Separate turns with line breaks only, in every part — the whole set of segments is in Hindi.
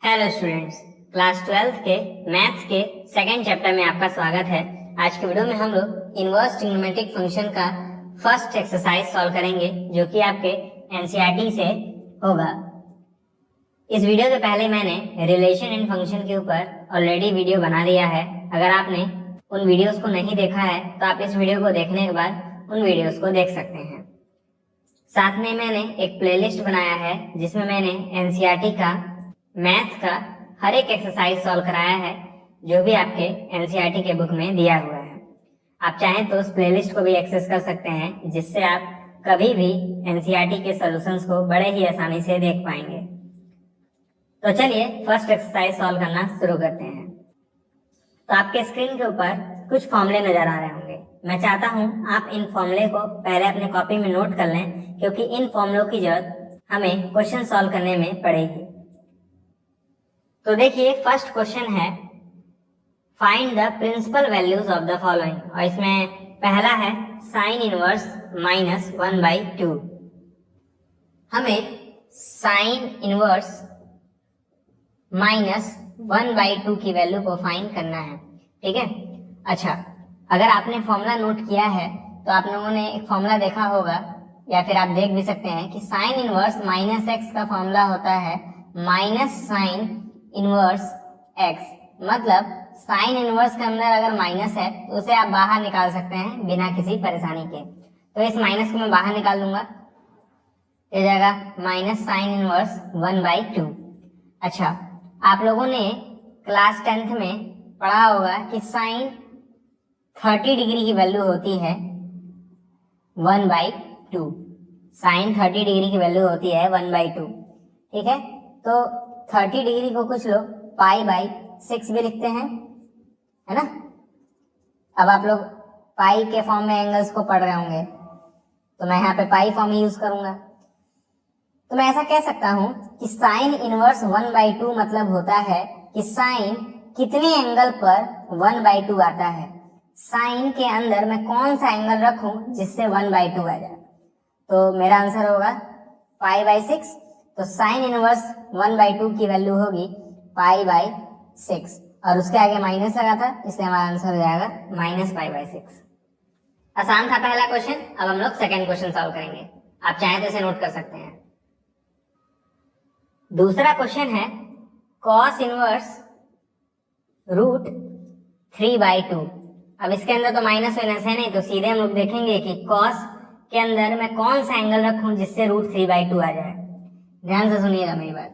हेलो स्टूडेंट्स, क्लास 12 के मैथ्स के सेकेंड चैप्टर में आपका स्वागत है। आज के वीडियो में हम लोग इनवर्स ट्रिग्नोमेट्रिक फंक्शन का फर्स्ट एक्सरसाइज सॉल्व करेंगे, जो कि आपके एनसीईआरटी से होगा। इस वीडियो के पहले मैंने रिलेशन एंड फंक्शन के ऊपर ऑलरेडी वीडियो बना दिया है। अगर आपने उन वीडियोस को नहीं देखा है तो आप इस वीडियो को देखने के बाद उन वीडियोस को देख सकते हैं। साथ में मैंने एक प्लेलिस्ट बनाया है जिसमें मैंने एनसीईआरटी का मैथ्स का हर एक एक्सरसाइज सॉल्व कराया है, जो भी आपके एनसीईआरटी के बुक में दिया हुआ है। आप चाहें तो उस प्लेलिस्ट को भी एक्सेस कर सकते हैं, जिससे आप कभी भी एनसीईआरटी के सॉल्यूशंस को बड़े ही आसानी से देख पाएंगे। तो चलिए फर्स्ट एक्सरसाइज सॉल्व करना शुरू करते हैं। तो आपके स्क्रीन के ऊपर कुछ फॉर्मूले नजर आ रहे होंगे। मैं चाहता हूं आप इन फॉर्मूले को पहले अपने कॉपी में नोट कर लें, क्योंकि इन फॉर्मूलों की जरूरत हमें क्वेश्चन सॉल्व करने में पड़ेगी। तो देखिए, फर्स्ट क्वेश्चन है find the principal values of the following, और इसमें पहला है साइन इनवर्स -1/2। हमें साइन इनवर्स -1/2 की वैल्यू को फाइंड करना है, ठीक है। अच्छा, अगर आपने फॉर्मूला नोट किया है तो आप लोगों ने एक फॉर्मूला देखा होगा, या फिर आप देख भी सकते हैं कि साइन इनवर्स -x का फॉर्मूला होता है माइनस साइन इनवर्स x। मतलब साइन इनवर्स के अंदर अगर माइनस है तो उसे आप बाहर निकाल सकते हैं बिना किसी परेशानी के। तो इस माइनस को मैं बाहर निकाल दूंगा, हो जाएगा माइनस साइन इनवर्स 1/2। अच्छा, आप लोगों ने क्लास 10th में पढ़ा होगा कि साइन 30 डिग्री की वैल्यू होती है 1/2। साइन 30 डिग्री की वैल्यू होती है 1/2, ठीक है। तो 30 डिग्री को कुछ लोग π/6 भी लिखते हैं, है ना। अब आप लोग पाई के फॉर्म में एंगल्स को पढ़ रहे होंगे, तो मैं यहाँ पे पाई फॉर्म ही यूज करूंगा। तो मैं ऐसा कह सकता हूं कि साइन इनवर्स 1/2 मतलब होता है कि साइन कितने एंगल पर 1/2 आता है। साइन के अंदर मैं कौन सा एंगल रखूं जिससे 1/2 आ जाए। तो मेरा आंसर होगा π/6। तो साइन इनवर्स 1/2 की वैल्यू होगी π/6, और उसके आगे माइनस लगा था, इसलिए हमारा आंसर हो जाएगा -π/6। आसान था पहला क्वेश्चन। अब हम लोग सेकेंड क्वेश्चन सॉल्व करेंगे। आप चाहें तो इसे नोट कर सकते हैं। दूसरा क्वेश्चन है cos इनवर्स √3/2। अब इसके अंदर तो माइनस माइनस है नहीं, तो सीधे हम लोग देखेंगे कि cos के अंदर मैं कौन सा एंगल रखूं जिससे √3/2 आ जाए। ध्यान से सुनिएगा मेरी बात।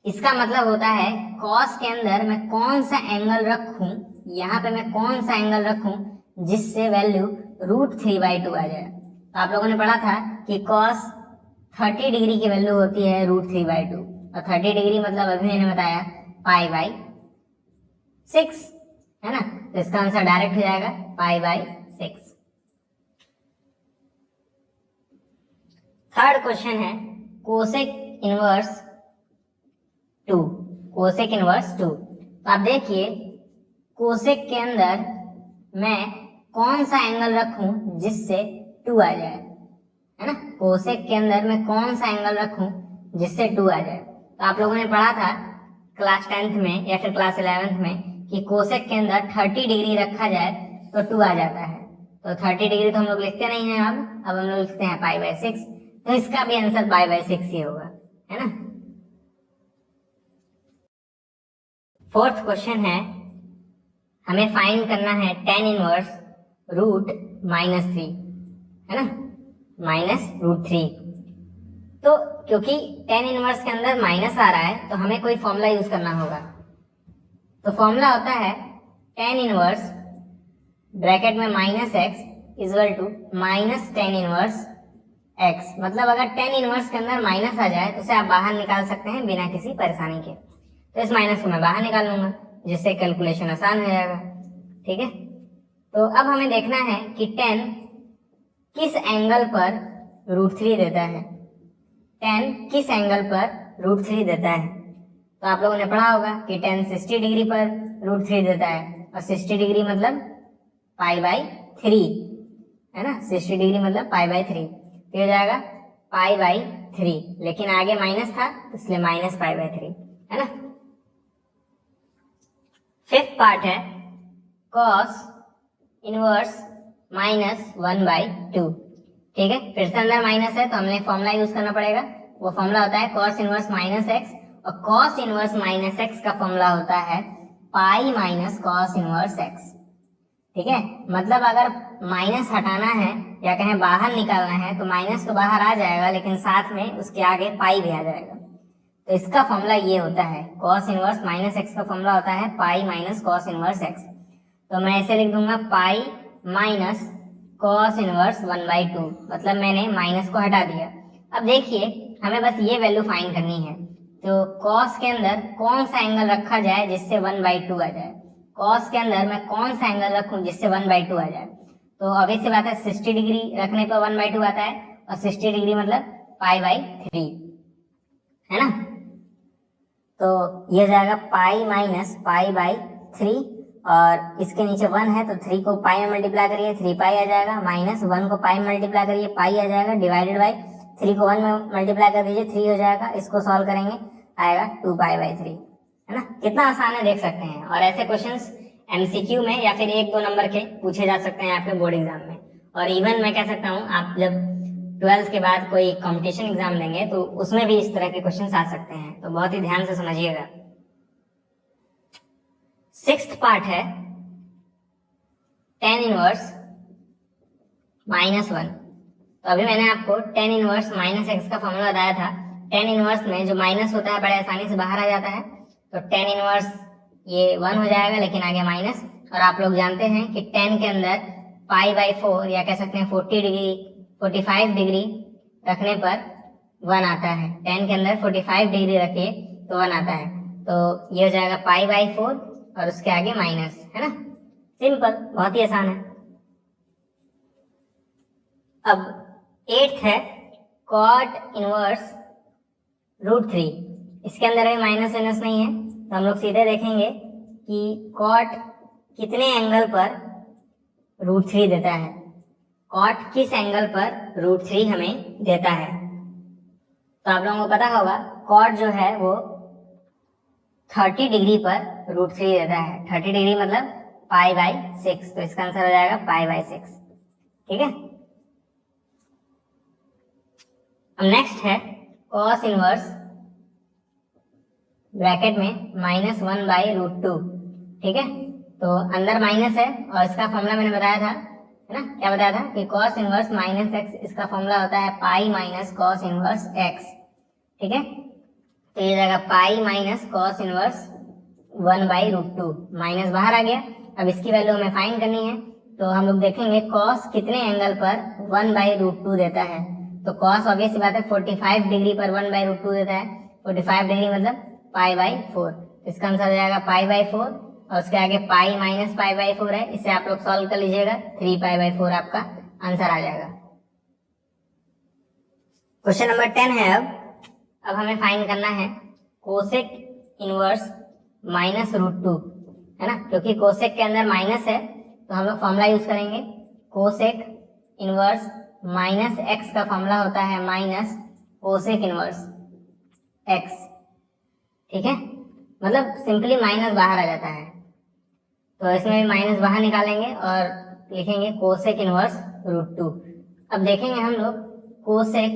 इसका मतलब होता है cos के अंदर मैं कौन सा एंगल रखूं, यहाँ पे मैं कौन सा एंगल रखूं जिससे वैल्यू √3/2 आ जाए। तो आप लोगों ने पढ़ा था कि cos 30 डिग्री की वैल्यू होती है √3/2, और 30 डिग्री मतलब अभी मैंने बताया π/6, है ना। तो इसका आंसर डायरेक्ट हो जाएगा π/6। थर्ड क्वेश्चन है कोसेक इनवर्स 2। Cosec inverse 2। तो आप देखिए, कोसेक के अंदर मैं कौन सा एंगल रखूं जिससे 2 आ जाए, है ना। कोसेक के अंदर मैं कौन सा एंगल रखूं जिससे 2 आ जाए। तो आप लोगों ने पढ़ा था क्लास 10th में या फिर क्लास 11th में कि कोसेक के अंदर 30 डिग्री रखा जाए तो 2 आ जाता है। तो 30 डिग्री तो हम लोग लिखते नहीं हैं, अब हम लोग लिखते हैं π/6। तो इसका भी आंसर π/6 ही होगा, है ना। फोर्थ क्वेश्चन है हमें फाइंड करना है tan इनवर्स √-3, है ना, -√3। तो क्योंकि tan इनवर्स के अंदर माइनस आ रहा है तो हमें कोई फॉर्मूला यूज करना होगा। तो फॉर्मूला होता है tan इनवर्स ब्रैकेट में -x -tan इनवर्स x। मतलब अगर tan इनवर्स के अंदर माइनस आ जाए तो उसे आप बाहर निकाल सकते हैं बिना किसी परेशानी के। तो इस माइनस को मैं बाहर निकाल लूंगा, जिससे कैलकुलेशन आसान हो जाएगा, ठीक है। तो अब हमें देखना है कि tan किस एंगल पर √3 देता है। tan किस एंगल पर √3 देता है। तो आप लोगों ने पढ़ा होगा कि tan 60 डिग्री पर √3 देता है, और 60 डिग्री मतलब π/3, है ना। 60 डिग्री मतलब π/3, तो हो जाएगा π/3। लेकिन आगे माइनस था इसलिए -π/3, है ना। फिफ्थ पार्ट है cos इनवर्स -1/2। ठीक है, फिर से अंदर माइनस है तो हमने फॉर्मूला यूज करना पड़ेगा। वो फॉर्मूला होता है cos इनवर्स -x, और cos इनवर्स -x का फॉर्मूला होता है pi minus cos inverse x। ठीक है, मतलब अगर माइनस हटाना है या कहें बाहर निकालना है तो माइनस तो बाहर आ जाएगा, लेकिन साथ में उसके आगे पाई भी आ जाएगा। तो इसका फॉर्मूला ये होता है, cos इनवर्स -x का फॉर्मूला होता है pi minus cos inverse x। तो मैं ऐसे लिख दूंगा पाई माइनस cos इनवर्स 1/2, मतलब मैंने माइनस को हटा दिया। अब देखिए हमें बस ये वैल्यू फाइंड करनी है। तो cos के अंदर कौन सा एंगल रखा जाए जिससे 1/2 आ जाए। cos के अंदर मैं कौन सा एंगल रखूं जिससे 1/2 आ जाए। तो ऑब्वियस सी बात है 60 डिग्री रखने पर 1/2 आता है, और 60 डिग्री मतलब π/3 है ना। तो ये जाएगा पाई माइनस π/3, और इसके नीचे 1 है तो 3 को पाई में मल्टीप्लाई करिए 3 पाई आ जाएगा, माइनस 1 को पाई में मल्टीप्लाई करिए पाई आ जाएगा, डिवाइडेड बाई 3 को 1 में मल्टीप्लाई कर दीजिए 3 हो जाएगा। इसको सॉल्व करेंगे आएगा 2π/3, है ना। कितना आसान है देख सकते हैं। और ऐसे क्वेश्चंस एमसीक्यू में या फिर 1-2 नंबर के पूछे जा सकते हैं आपके बोर्ड एग्जाम में। और इवन मैं कह सकता हूँ आप जब 12th के बाद कोई कंपटीशन एग्जाम देंगे तो उसमें भी इस तरह के क्वेश्चंस आ सकते हैं, तो बहुत ही ध्यान से समझिएगा। सिक्स्थ पार्ट है tan इनवर्स -1। तो अभी मैंने आपको tan इनवर्स -x का फॉर्मूला बताया था। tan इनवर्स में जो माइनस होता है बड़े आसानी से बाहर आ जाता है, तो tan इनवर्स ये 1 हो जाएगा, लेकिन आगे माइनस। और आप लोग जानते हैं कि tan के अंदर π/4 या कह सकते हैं 45 डिग्री रखने पर 1 आता है। tan के अंदर 45 डिग्री रखिए तो 1 आता है। तो ये हो जाएगा π/4 और उसके आगे माइनस, है ना। सिंपल, बहुत ही आसान है। अब 8th है cot इनवर्स √3। इसके अंदर भी माइनस माइनस नहीं है, तो हम लोग सीधे देखेंगे कि cot कितने एंगल पर √3 देता है। cot किस एंगल पर √3 हमें देता है। तो आप लोगों को पता होगा cot जो है वो 30 डिग्री पर √3 देता है। 30 डिग्री मतलब π/6, तो इसका आंसर हो जाएगा π/6। ठीक है। अब नेक्स्ट है cos इनवर्स ब्रैकेट में -1/√2। ठीक है, तो अंदर माइनस है और इसका फॉर्मूला मैंने बताया था, है ना। क्या बताया था कि cos इनवर्स -x, इसका फॉर्मूला होता है pi minus cos inverse x। ठीक है, तो ये जाएगा pi minus cos inverse 1/√2, minus बाहर आ गया। अब इसकी वैल्यू हमें फाइंड करनी है, तो हम लोग देखेंगे cos कितने एंगल पर 1/√2 देता है। तो cos ऑब्वियस बात है 45 डिग्री पर 1/√2 देता है। 45 डिग्री मतलब π/4, इसका आंसर हो जाएगा π/4, और उसके आगे पाई माइनस π/4 है। इसे आप लोग सॉल्व कर लीजिएगा, 3π/4 आपका आंसर आ जाएगा। क्वेश्चन नंबर 10 है। अब हमें फाइंड करना है कोसेक इनवर्स -√2, है ना। क्योंकि कोसेक के अंदर माइनस है तो हम लोग फॉर्मूला यूज करेंगे। कोसेक इनवर्स -x का फॉर्मूला होता है माइनस कोसेक इनवर्स x। ठीक है, मतलब सिंपली माइनस बाहर आ जाता है, तो इसमें भी माइनस बाहर निकालेंगे और लिखेंगे कोसेक इनवर्स √2। अब देखेंगे हम लोग कोसेक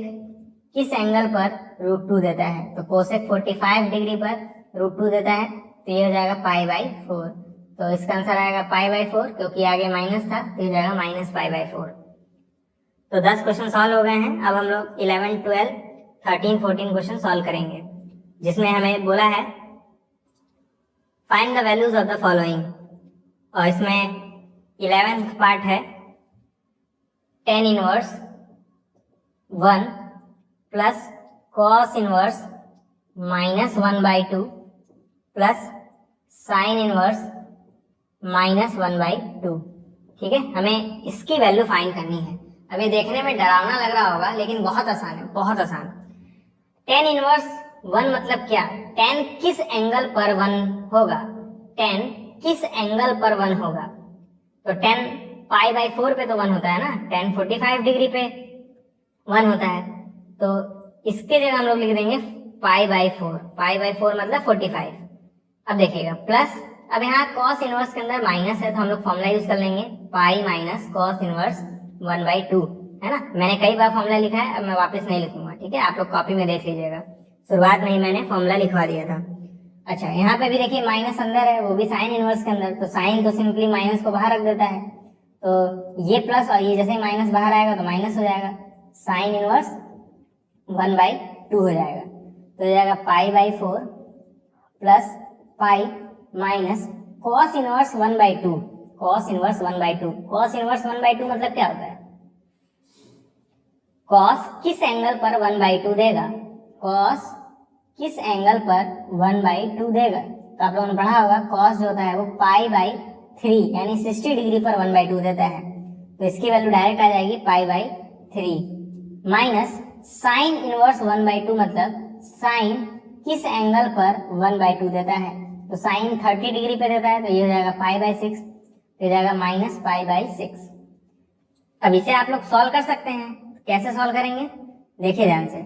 किस एंगल पर √2 देता है। तो कोसेक 45 डिग्री पर √2 देता है, तो ये हो जाएगा π/4। तो इसका आंसर आएगा π/4, क्योंकि आगे माइनस था तो ये जाएगा -π/4। तो 10 क्वेश्चन सॉल्व हो गए हैं। अब हम लोग 11, 12, 13, 14 क्वेश्चन सॉल्व करेंगे, जिसमें हमें बोला है find the values of the following. और इसमें 11th पार्ट है tan inverse 1 plus cos inverse -1/2 plus sine inverse -1/2। ठीक है, हमें इसकी वैल्यू फाइंड करनी है। अब ये देखने में डरावना लग रहा होगा, लेकिन बहुत आसान है, बहुत आसान। tan इनवर्स 1 मतलब क्या, tan किस एंगल पर 1 होगा, tan किस एंगल पर 1 होगा। तो tan π/4 पे तो 1 होता है ना, tan 45 डिग्री पे 1 होता है, तो इसके जगह हम लोग लिख देंगे π/4। π/4 मतलब 45। अब देखिएगा प्लस अब यहाँ कॉस इनवर्स के अंदर माइनस है तो हम लोग फॉर्मूला यूज कर लेंगे पाई माइनस कॉस इनवर्स 1/2, है ना। मैंने कई बार फॉर्मूला लिखा है, अब मैं वापस नहीं लिखूंगा, ठीक है। आप लोग कॉपी में देख लीजिएगा, शुरुआत में ही मैंने फॉर्मूला लिखवा दिया था। अच्छा, यहाँ पे भी देखिए माइनस अंदर है, वो भी साइन इनवर्स के अंदर, तो साइन तो सिंपली माइनस को बाहर रख देता है, तो ये प्लस और ये जैसे ही माइनस बाहर आएगा तो माइनस हो जाएगा, साइन इनवर्स 1/2 हो जाएगा। तो हो जाएगा पाई/4 plus pi minus cos inverse 1/2, cos inverse 1/2। Cos inverse 1/2 मतलब क्या होता है? कॉस किस एंगल पर 1/2 देगा, कॉस किस एंगल पर 1/2 देगा। तो आप लोगों ने पढ़ा होगा कॉस जो होता है वो पाई/3 यानी 60 डिग्री पर 1/2 देता है, तो इसकी वैल्यू डायरेक्ट आ जाएगी पाई/3 माइनस साइन इनवर्स 1/2 मतलब साइन किस एंगल पर 1/2 देता है। तो साइन 30 डिग्री पे देता है, तो ये हो जाएगा पाई/6, तो हो जाएगा माइनस पाई/6। अब इसे आप लोग सॉल्व कर सकते हैं, कैसे सॉल्व करेंगे देखिए ध्यान से,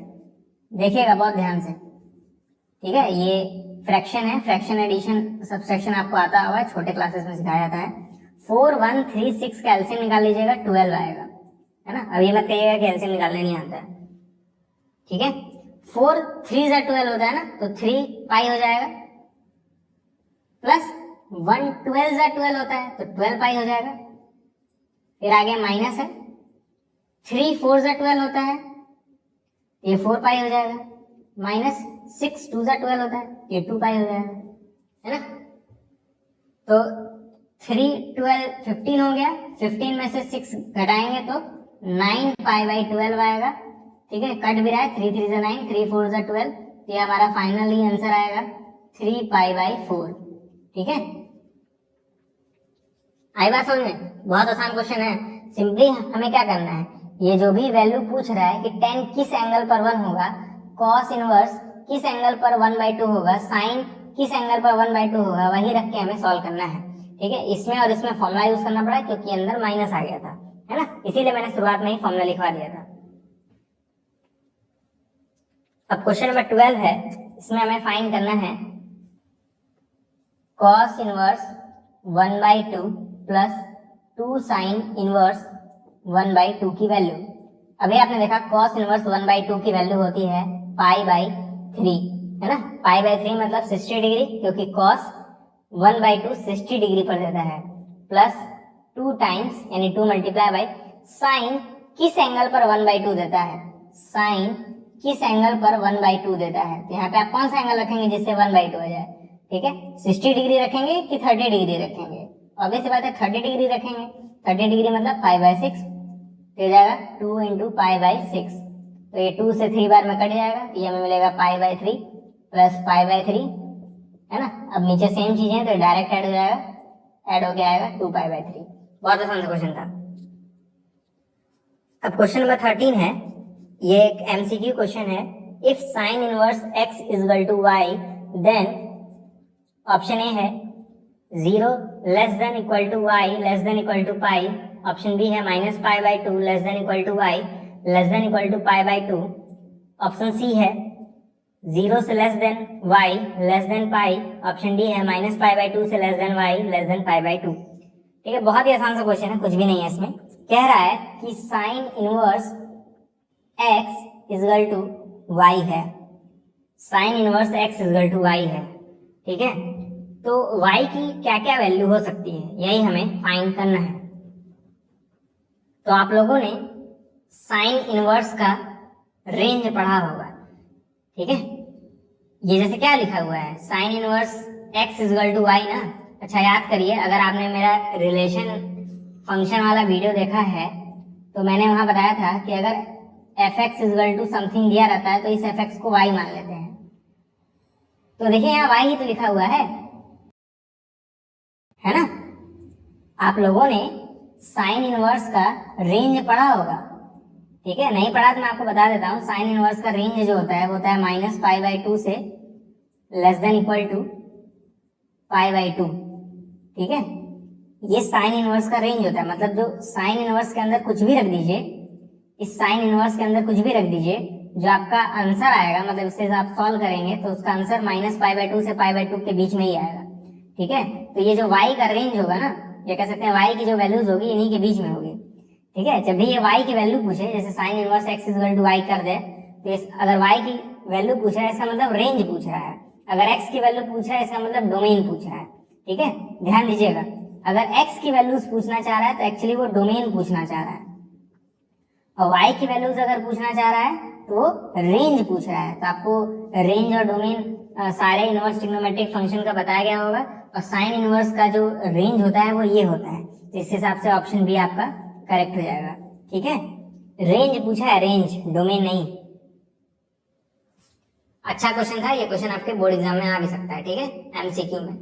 देखिएगा बहुत ध्यान से, ठीक है। ये फ्रैक्शन है, फ्रैक्शन एडिशन सब्सट्रैक्शन आपको आता होगा, छोटे क्लासेस में सिखाया जाता है। 4 1 3 6 का एलसीएम निकाल लीजिएगा, 12 आएगा, है ना। अब ये मत कहिएगा कि एलसीएम निकालने नहीं आता है, ठीक है। 4 3 जा 12 होता है ना, तो 3 पाई हो जाएगा, प्लस 1 12 जा 12 होता है तो 12 पाई हो जाएगा। फिर आगे माइनस है, 3 4 जा 12 होता है, ये 4 पाई हो जाएगा, माइनस 6 2 जा 12 होता है, ये 2 पाई हो जाएगा, है ना। तो 3 12 15 हो गया, 15 में से 6 घटाएंगे तो 9 पाई/12 आएगा, ठीक है। कट भी रहा है, 3 3 जा 9, 3 4 जा 12, तो ये हमारा फाइनली आंसर आएगा 3 पाई/4, ठीक है। आई बात समझ में? बहुत आसान क्वेश्चन है। सिंपली हमें क्या करना है, ये जो भी वैल्यू पूछ रहा है कि tan किस एंगल पर 1 होगा, cos इनवर्स किस एंगल पर 1/2 होगा, साइन किस एंगल पर 1/2 होगा, वही रख के हमें सॉल्व करना है, ठीक है। इसमें और इसमें फॉर्मूला यूज करना पड़ा क्योंकि अंदर माइनस आ गया था, है ना, इसीलिए मैंने शुरुआत में ही फॉर्मूला लिखवा दिया था। अब क्वेश्चन नंबर 12 है, इसमें हमें फाइंड करना है cos inverse 1/2 plus 2 sine inverse 1/2 की वैल्यू। अभी आपने देखा cos इनवर्स 1/2 की वैल्यू होती है पाई/3, है ना। पाई/3 मतलब 60 डिग्री, क्योंकि cos 1/2 60 डिग्री पर देता है, प्लस 2 टाइम्स यानी 2 मल्टीप्लाई बाई साइन किस एंगल पर 1/2 देता है, साइन किस एंगल पर 1/2 देता है। तो यहाँ पे आप कौन सा एंगल रखेंगे जिससे 1/2 हो जाए, ठीक है। 60 डिग्री रखेंगे कि 30 डिग्री रखेंगे, ऑब्वियस बात है 30 डिग्री रखेंगे, 30 डिग्री मतलब पाई/6, तो जाएगा 2 इंटू पाई/6, तो ये 2 से 3 बार में कट जाएगा, ये हमें मिलेगा पाई/3 प्लस पाई/3, है ना। अब नीचे सेम चीजें हैं तो डायरेक्ट ऐड हो जाएगा, ऐड होके आएगा 2 पाई/3। बहुत आसान सा क्वेश्चन था। अब क्वेश्चन नंबर 13 है, ये एक एमसीक्यू क्वेश्चन है। If sine inverse x equal to y then option A है 0 less than equal to y less than equal to पाई, ऑप्शन बी है माइनस पाई/2 less than equal to y less than equal to पाई/2, ऑप्शन सी है 0 से less than y less than पाई, ऑप्शन डी है माइनस पाई/2 से less than y less than पाई/2, ठीक है। बहुत ही आसान सा क्वेश्चन है, कुछ भी नहीं है इसमें। कह रहा है कि sine inverse x equal to y है, sine inverse x equal to y है, ठीक है। तो y की क्या क्या वैल्यू हो सकती है, यही हमें फाइंड करना है। तो आप लोगों ने साइन इनवर्स का रेंज पढ़ा होगा, ठीक है। ये जैसे क्या लिखा हुआ है, sine inverse x equal to y ना। अच्छा याद करिए, अगर आपने मेरा रिलेशन फंक्शन वाला वीडियो देखा है तो मैंने वहां बताया था कि अगर fx इक्वल टू समथिंग दिया रहता है तो इस fx को y मान लेते हैं। तो देखिए यहाँ y ही तो लिखा हुआ है ना। आप लोगों ने साइन इनवर्स का रेंज पढ़ा होगा, ठीक है। नहीं पढ़ा तो मैं आपको बता देता हूँ, साइन इनवर्स का रेंज जो होता है वो होता है माइनस पाई/2 से लेस देन इक्वल टू पाई/2, ठीक है। ये साइन इनवर्स का रेंज होता है, मतलब जो साइन इनवर्स के अंदर कुछ भी रख दीजिए, इस साइन इनवर्स के अंदर कुछ भी रख दीजिए, जो आपका आंसर आएगा, मतलब इससे आप सॉल्व करेंगे तो उसका आंसर माइनस पाई/2 से पाई/2 के बीच में ही आएगा, ठीक है। तो ये जो y का रेंज होगा ना, ये कह सकते हैं y की जो वैल्यूज होगी इन्हीं के बीच में होगी। ठीक है, जब भी ये y की वैल्यू पूछे, जैसे sine inverse x equal to y कर दे, तो अगर y की वैल्यू पूछ रहा है इसका मतलब रेंज पूछ रहा है, अगर x की वैल्यू पूछ रहा है इसका मतलब डोमेन पूछ रहा है। ठीक है, ध्यान दीजिएगा, अगर x की वैल्यूज पूछना चाह रहा है तो एक्चुअली वो डोमेन पूछना चाह रहा है, और y की वैल्यूज अगर पूछना चाह रहा है तो रेंज पूछ रहा है। तो आपको रेंज और डोमेन सारे इनवर्स ट्रिग्नोमेट्रिक फंक्शन का बताया गया होगा, और साइन इनवर्स का जो रेंज होता है वो ये होता है। तो इस हिसाब से ऑप्शन बी आपका करेक्ट हो जाएगा। ठीक है, रेंज पूछा है, रेंज, डोमेन नहीं। अच्छा क्वेश्चन था ये, क्वेश्चन आपके बोर्ड एग्जाम में आ भी सकता है। ठीक है, एमसीक्यू में।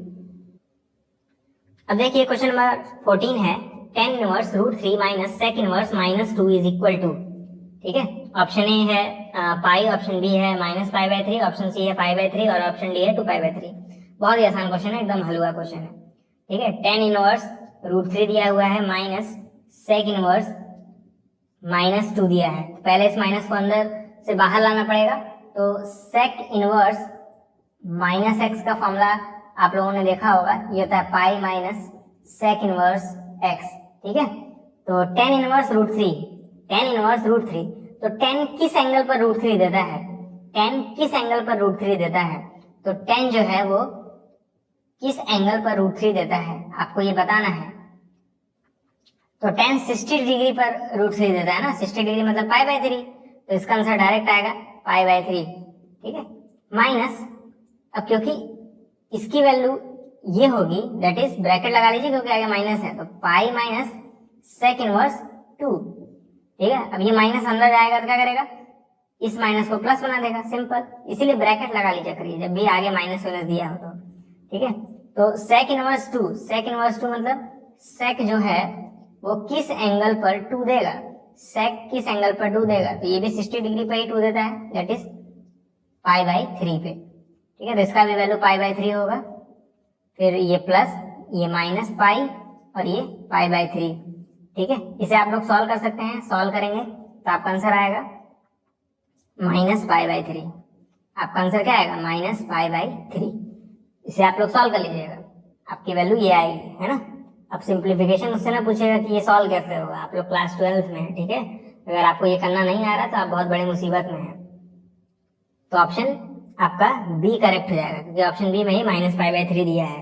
अब देखिए क्वेश्चन नंबर 14 है, tan inverse root 3 minus sec inverse minus 2 is equal to. ठीक है, ऑप्शन ए है पाई, ऑप्शन बी है minus pi by 3, option C है पाई बाई 3 और ऑप्शन डी है 2 पाई बाई 3। बहुत ही आसान क्वेश्चन है, एकदम हलवा क्वेश्चन है। ठीक है, tan इनवर्स रूट 3 दिया हुआ है माइनस सेक इनवर्स माइनस 2 दिया है। तो पहले इस माइनस को अंदर से बाहर लाना पड़ेगा। तो सेक इनवर्स माइनस एक्स का फॉर्मूला आप लोगों ने देखा होगा, ये होता है pi minus sec inverse x. ठीक है, तो tan inverse root 3, tan inverse root 3, तो tan किस एंगल पर रूट 3 देता है, tan किस एंगल पर रूट 3 देता है, तो tan जो है वो किस एंगल पर रूट 3 देता है आपको ये बताना है। तो tan 60 डिग्री पर रूट 3 देता है ना, 60 डिग्री मतलब पाई बाई 3, तो इसका आंसर डायरेक्ट आएगा पाई बाई 3। ठीक है, माइनस, अब क्योंकि इसकी वैल्यू ये होगी, दैट इज ब्रैकेट लगा लीजिए क्योंकि आगे माइनस है, तो पाई माइनस सेक इनवर्स 2। ठीक है, अब ये माइनस अंदर जाएगा तो क्या करेगा, इस माइनस को प्लस बना देगा, सिंपल, इसीलिए ब्रैकेट लगा लीजिए करिए जब भी आगे माइनस वाइनस दिया हो तो। ठीक है, तो सेक इनवर्स 2, सेक इनवर्स 2 मतलब सेक जो है वो किस एंगल पर 2 देगा, सेक किस एंगल पर 2 देगा, तो ये भी 60 डिग्री पर ही 2 देता है, दैट इज पाई बाई 3 पे। ठीक है, तो इसका भी वैल्यू पाई बाई 3 होगा, फिर ये प्लस, ये माइनस पाई और ये पाई बाई 3। ठीक है, इसे आप लोग सॉल्व कर सकते हैं, सॉल्व करेंगे तो आपका आंसर आएगा माइनस पाई बाई 3। आपका आंसर क्या आएगा, माइनस पाई बाई 3। इसे आप लोग सॉल्व कर लीजिएगा, आपकी वैल्यू ये आएगी, है ना। अब सिंप्लीफिकेशन उससे ना पूछेगा कि ये सॉल्व कैसे होगा, आप लोग क्लास 12th में है। ठीक है, अगर आपको ये करना नहीं आ रहा तो आप बहुत बड़ी मुसीबत में है। तो ऑप्शन आपका बी करेक्ट हो जाएगा, क्योंकि ऑप्शन बी में ही माइनस पाई बाई 3 दिया है।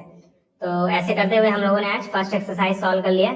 तो ऐसे करते हुए हम लोगों ने आज फर्स्ट एक्सरसाइज सॉल्व कर लिया।